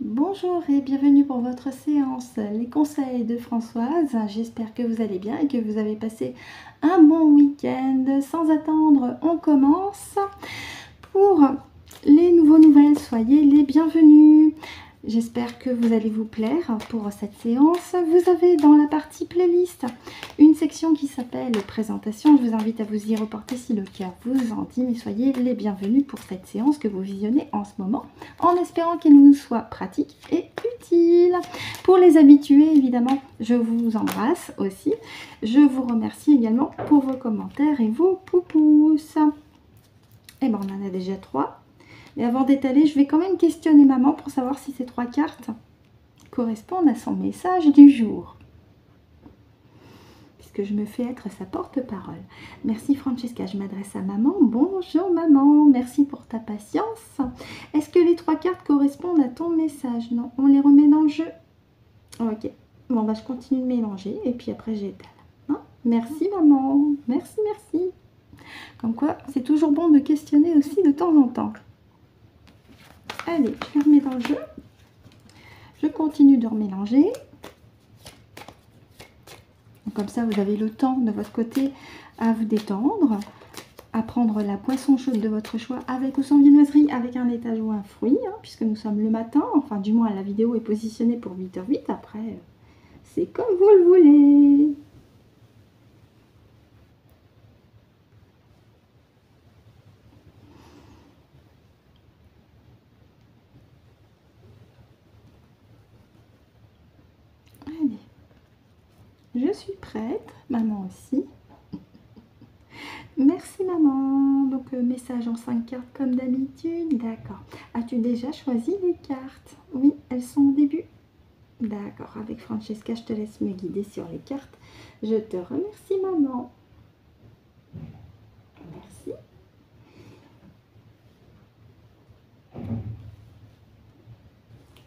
Bonjour et bienvenue pour votre séance Les conseils de Françoise. J'espère que vous allez bien et que vous avez passé un bon week-end. Sans attendre, on commence. Pour les nouvelles, soyez les bienvenus. J'espère que vous allez vous plaire pour cette séance. Vous avez dans la partie playlist une section qui s'appelle présentation. Je vous invite à vous y reporter si le cœur vous en dit, mais soyez les bienvenus pour cette séance que vous visionnez en ce moment, en espérant qu'elle vous soit pratique et utile. Pour les habitués, évidemment, je vous embrasse aussi. Je vous remercie également pour vos commentaires et vos poupous. Et ben, on en a déjà 3. Mais avant d'étaler, je vais quand même questionner maman pour savoir si ces 3 cartes correspondent à son message du jour. Puisque je me fais être sa porte-parole. Merci Francesca, je m'adresse à maman. Bonjour maman, merci pour ta patience. Est-ce que les 3 cartes correspondent à ton message? Non, on les remet dans le jeu. Ok, bon bah je continue de mélanger et puis après j'étale. Hein, merci maman, merci, merci. Comme quoi, c'est toujours bon de questionner aussi de temps en temps. Allez, je les remets dans le jeu. Je continue de remélanger. Comme ça, vous avez le temps de votre côté à vous détendre, à prendre la boisson chaude de votre choix avec ou sans viennoiserie, avec un laitage ou un fruit, hein, puisque nous sommes le matin. Enfin, du moins, la vidéo est positionnée pour 8h08. Après, c'est comme vous le voulez. Je suis prête, maman aussi. Merci maman. Donc message en 5 cartes comme d'habitude. D'accord. As-tu déjà choisi les cartes? Oui, elles sont au début. D'accord. Avec Francesca, je te laisse me guider sur les cartes. Je te remercie maman. Merci.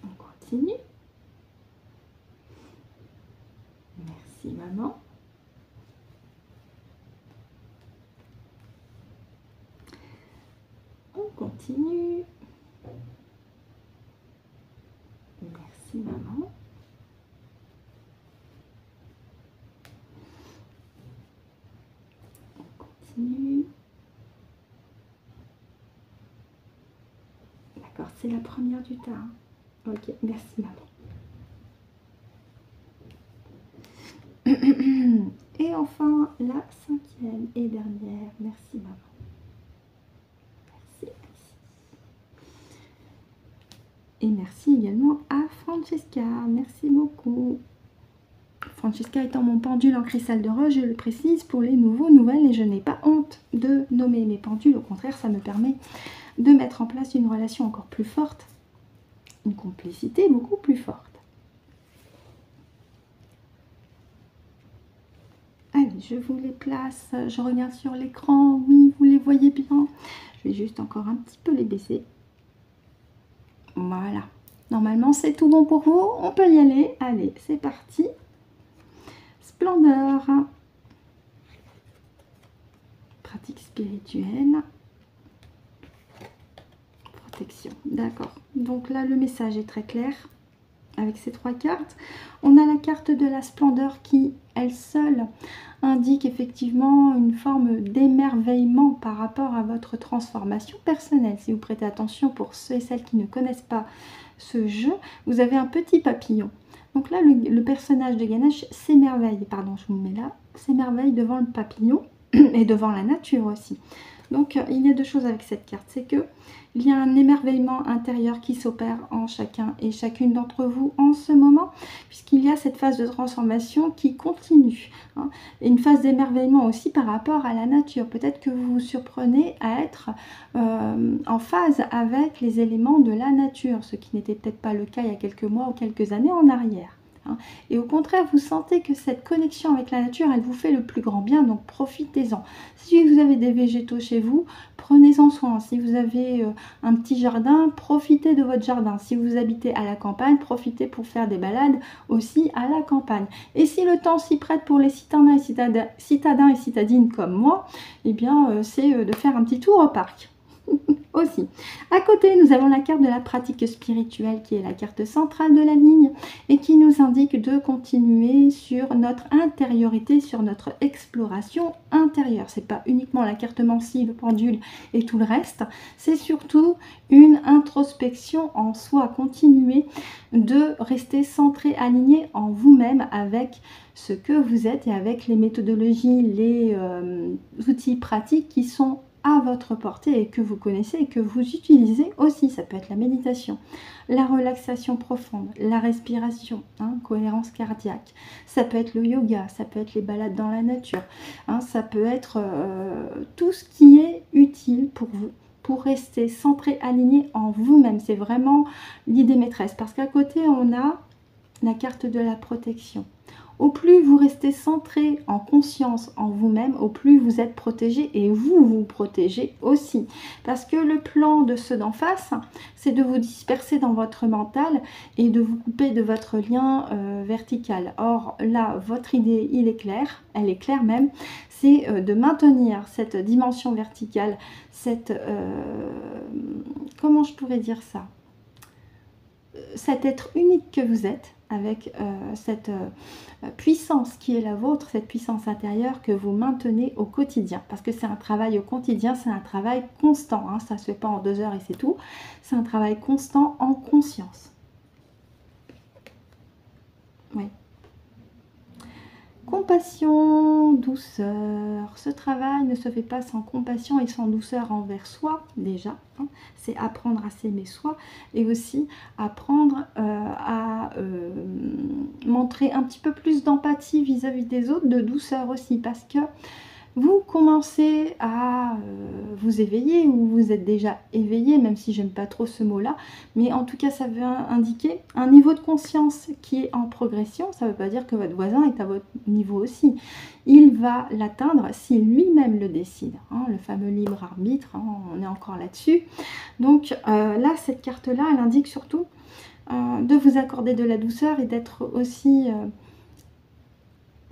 On continue. Merci maman. On continue. Merci maman. On continue. D'accord, c'est la première du tas. Ok, merci maman. Et enfin, la 5e et dernière. Merci maman. Merci. Et merci également à Francesca. Merci beaucoup. Francesca étant mon pendule en cristal de roche, je le précise pour les nouvelles et je n'ai pas honte de nommer mes pendules. Au contraire, ça me permet de mettre en place une relation encore plus forte, une complicité beaucoup plus forte. Allez, je vous les place, je regarde sur l'écran, oui, vous les voyez bien. Je vais juste encore un petit peu les baisser. Voilà, normalement c'est tout bon pour vous, on peut y aller. Allez, c'est parti. Splendeur. Pratique spirituelle. Protection, d'accord. Donc là, le message est très clair. Avec ces 3 cartes, on a la carte de la splendeur qui, elle seule, indique effectivement une forme d'émerveillement par rapport à votre transformation personnelle. Si vous prêtez attention, pour ceux et celles qui ne connaissent pas ce jeu, vous avez un petit papillon. Donc là, le personnage de Ganesh s'émerveille, pardon, je vous le mets là, s'émerveille devant le papillon et devant la nature aussi. Donc il y a 2 choses avec cette carte, c'est que il y a un émerveillement intérieur qui s'opère en chacun et chacune d'entre vous en ce moment, puisqu'il y a cette phase de transformation qui continue. Hein, et une phase d'émerveillement aussi par rapport à la nature. Peut-être que vous vous surprenez à être en phase avec les éléments de la nature, ce qui n'était peut-être pas le cas il y a quelques mois ou quelques années en arrière. Et au contraire, vous sentez que cette connexion avec la nature, elle vous fait le plus grand bien, donc profitez-en. Si vous avez des végétaux chez vous, prenez-en soin. Si vous avez un petit jardin, profitez de votre jardin. Si vous habitez à la campagne, profitez pour faire des balades aussi à la campagne. Et si le temps s'y prête pour les citadins et citadines comme moi, eh bien c'est de faire un petit tour au parc. aussi. À côté, nous avons la carte de la pratique spirituelle qui est la carte centrale de la ligne et qui nous indique de continuer sur notre intériorité, sur notre exploration intérieure. C'est pas uniquement la carte Mancy, le pendule et tout le reste, c'est surtout une introspection en soi. Continuer de rester centré, aligné en vous-même avec ce que vous êtes et avec les méthodologies, les outils pratiques qui sont à votre portée et que vous connaissez et que vous utilisez aussi. Ça peut être la méditation, la relaxation profonde, la respiration, cohérence cardiaque. Ça peut être le yoga, ça peut être les balades dans la nature. Ça peut être tout ce qui est utile pour vous, pour rester centré, aligné en vous-même. C'est vraiment l'idée maîtresse. Parce qu'à côté, on a la carte de la protection. Au plus vous restez centré en conscience en vous-même, au plus vous êtes protégé et vous vous protégez aussi. Parce que le plan de ceux d'en face, c'est de vous disperser dans votre mental et de vous couper de votre lien vertical. Or là, votre idée, elle est claire même, c'est de maintenir cette dimension verticale, cette... comment je pourrais dire ça ? Cet être unique que vous êtes, avec cette puissance qui est la vôtre, cette puissance intérieure que vous maintenez au quotidien. Parce que c'est un travail au quotidien, c'est un travail constant. Ça ne se fait pas en 2 heures et c'est tout. C'est un travail constant en conscience. Oui. Compassion, douceur. Ce travail ne se fait pas sans compassion et sans douceur envers soi, déjà. C'est apprendre à s'aimer soi et aussi apprendre à montrer un petit peu plus d'empathie vis-à-vis des autres, de douceur aussi, parce que vous commencez à vous éveiller, ou vous êtes déjà éveillé, même si j'aime pas trop ce mot-là, mais en tout cas ça veut indiquer un niveau de conscience qui est en progression. Ça ne veut pas dire que votre voisin est à votre niveau aussi. Il va l'atteindre si lui-même le décide. Le fameux libre arbitre, on est encore là-dessus. Donc là, cette carte-là, elle indique surtout de vous accorder de la douceur et d'être aussi...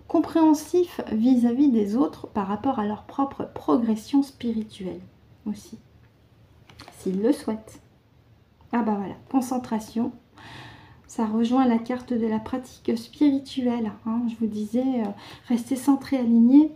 compréhensif vis-à-vis des autres par rapport à leur propre progression spirituelle aussi, s'ils le souhaitent. Ah bah voilà, concentration, ça rejoint la carte de la pratique spirituelle. Je vous disais, restez centré, aligné,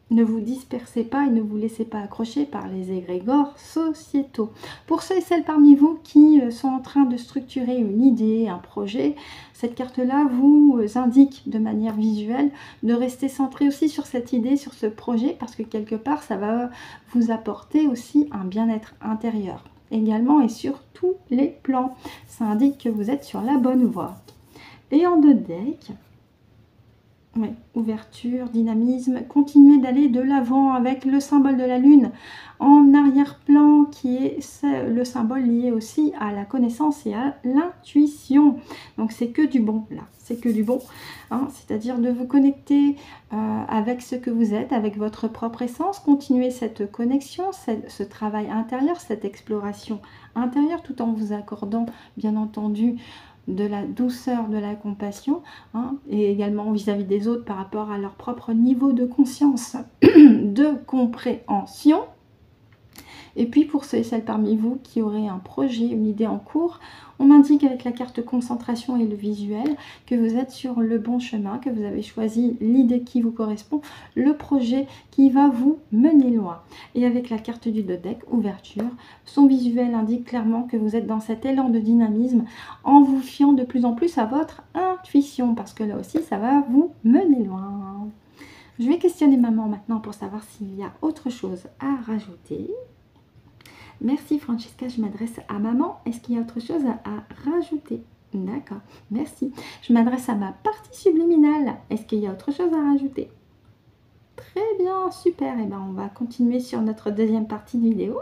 ne vous dispersez pas et ne vous laissez pas accrocher par les égrégores sociétaux. Pour ceux et celles parmi vous qui sont en train de structurer une idée, un projet, cette carte-là vous indique de manière visuelle de rester centré aussi sur cette idée, sur ce projet, parce que quelque part, ça va vous apporter aussi un bien-être intérieur. Également et sur tous les plans. Ça indique que vous êtes sur la bonne voie. Et en 2 decks... Oui, ouverture, dynamisme, continuez d'aller de l'avant avec le symbole de la lune en arrière-plan qui est le symbole lié aussi à la connaissance et à l'intuition. Donc c'est que du bon là, c'est que du bon, c'est-à-dire de vous connecter avec ce que vous êtes, avec votre propre essence, continuer cette connexion, ce travail intérieur, cette exploration intérieure tout en vous accordant bien entendu de la douceur, de la compassion, et également vis-à-vis des autres par rapport à leur propre niveau de conscience, de compréhension. Et puis pour ceux et celles parmi vous qui auraient un projet, une idée en cours, on m'indique avec la carte concentration et le visuel que vous êtes sur le bon chemin, que vous avez choisi l'idée qui vous correspond, le projet qui va vous mener loin. Et avec la carte du deck, ouverture, son visuel indique clairement que vous êtes dans cet élan de dynamisme en vous fiant de plus en plus à votre intuition, parce que là aussi ça va vous mener loin. Je vais questionner maman maintenant pour savoir s'il y a autre chose à rajouter. Merci Francesca, je m'adresse à maman. Est-ce qu'il y a autre chose à rajouter? D'accord, merci. Je m'adresse à ma partie subliminale. Est-ce qu'il y a autre chose à rajouter? Très bien, super. Et ben on va continuer sur notre deuxième partie de vidéo.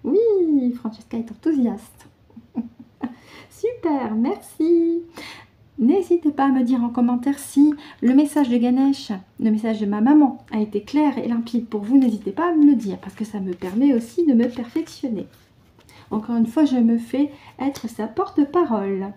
Oui, Francesca est enthousiaste. Super, merci. N'hésitez pas à me dire en commentaire si le message de Ganesh, le message de ma maman a été clair et limpide pour vous. N'hésitez pas à me le dire parce que ça me permet aussi de me perfectionner. Encore une fois, je me fais être sa porte-parole.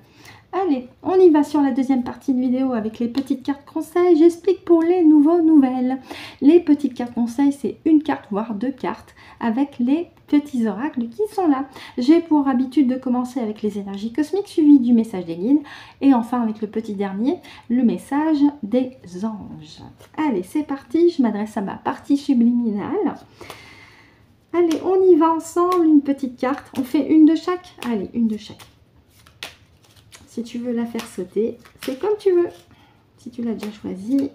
Allez, on y va sur la deuxième partie de vidéo avec les petites cartes conseils. J'explique pour les nouvelles. Les petites cartes conseils, c'est une carte, voire deux cartes, avec les petits oracles qui sont là. J'ai pour habitude de commencer avec les énergies cosmiques, suivi du message des guides. Et enfin, avec le petit dernier, le message des anges. Allez, c'est parti. Je m'adresse à ma partie subliminale. Allez, on y va ensemble. Une petite carte. On fait une de chaque. Allez, une de chaque. Si tu veux la faire sauter, c'est comme tu veux. Si tu l'as déjà choisi,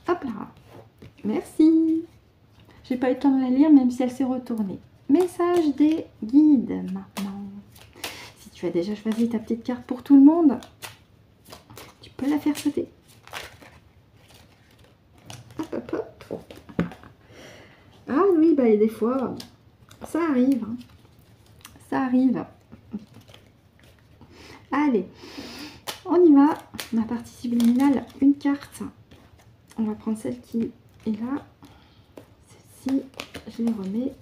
hop là. Merci. J'ai pas eu le temps de la lire, même si elle s'est retournée. Message des guides maintenant. Si tu as déjà choisi ta petite carte pour tout le monde, tu peux la faire sauter. Hop, hop, hop. Ah oui, bah, et des fois, ça arrive. Hein. Ça arrive. Allez, on y va. Ma partie subliminale, une carte. On va prendre celle qui est là. Celle-ci, je les remets.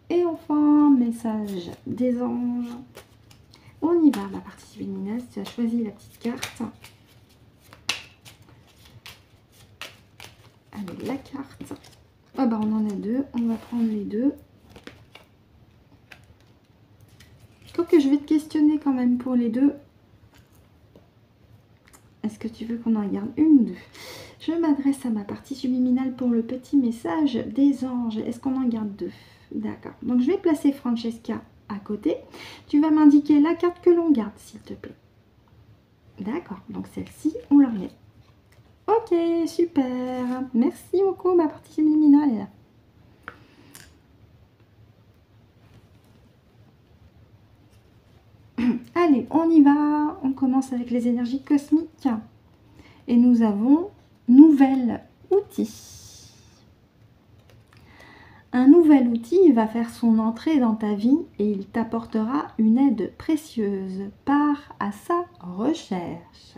Et enfin, message des anges. On y va, ma partie subliminale. Tu as choisi la petite carte. Allez, la carte. Oh bah, on en a deux. On va prendre les deux. Que je vais te questionner quand même pour les deux. Est-ce que tu veux qu'on en garde une ou deux? Je m'adresse à ma partie subliminale pour le petit message des anges. Est-ce qu'on en garde deux? D'accord. Donc je vais placer Francesca à côté. Tu vas m'indiquer la carte que l'on garde, s'il te plaît. D'accord. Donc celle-ci, on la remet. Ok, super. Merci beaucoup, ma partie subliminale. Allez, on y va. On commence avec les énergies cosmiques. Et nous avons nouvel outil. Un nouvel outil va faire son entrée dans ta vie et il t'apportera une aide précieuse. Pars à sa recherche.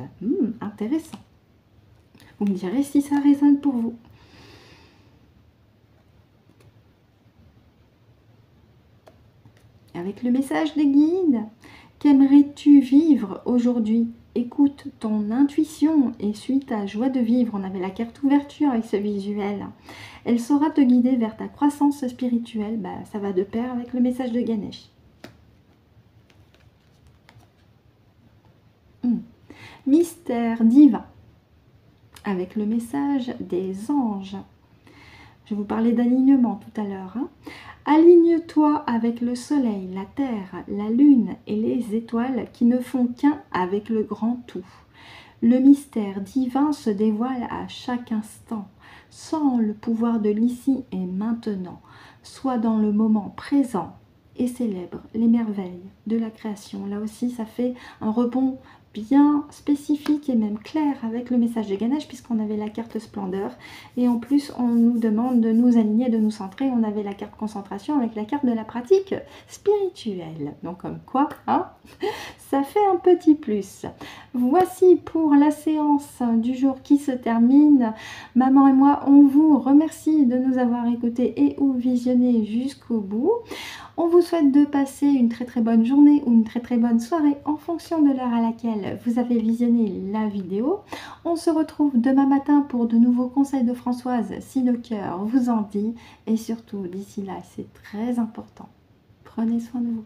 Intéressant. Vous me direz si ça résonne pour vous. Avec le message des guides, qu'aimerais-tu vivre aujourd'hui? Écoute ton intuition et suis ta joie de vivre. On avait la carte ouverture avec ce visuel. Elle saura te guider vers ta croissance spirituelle. Bah, ça va de pair avec le message de Ganesh. Mystère divin. Avec le message des anges. Je vous parlais d'alignement tout à l'heure. Aligne-toi avec le soleil, la terre, la lune et les étoiles qui ne font qu'un avec le grand tout. Le mystère divin se dévoile à chaque instant, sans le pouvoir de l'ici et maintenant. Sois dans le moment présent et célèbre les merveilles de la création. Là aussi, ça fait un rebond bien spécifique et même clair avec le message de Ganesh, puisqu'on avait la carte splendeur et en plus on nous demande de nous aligner, de nous centrer. On avait la carte concentration avec la carte de la pratique spirituelle, donc comme quoi ça fait un petit plus. Voici pour la séance du jour qui se termine. Maman et moi, on vous remercie de nous avoir écoutés et ou visionné jusqu'au bout. On vous souhaite de passer une très bonne journée ou une très bonne soirée en fonction de l'heure à laquelle vous avez visionné la vidéo. On se retrouve demain matin pour de nouveaux conseils de Françoise si le cœur vous en dit. Et surtout, d'ici là, c'est très important. Prenez soin de vous.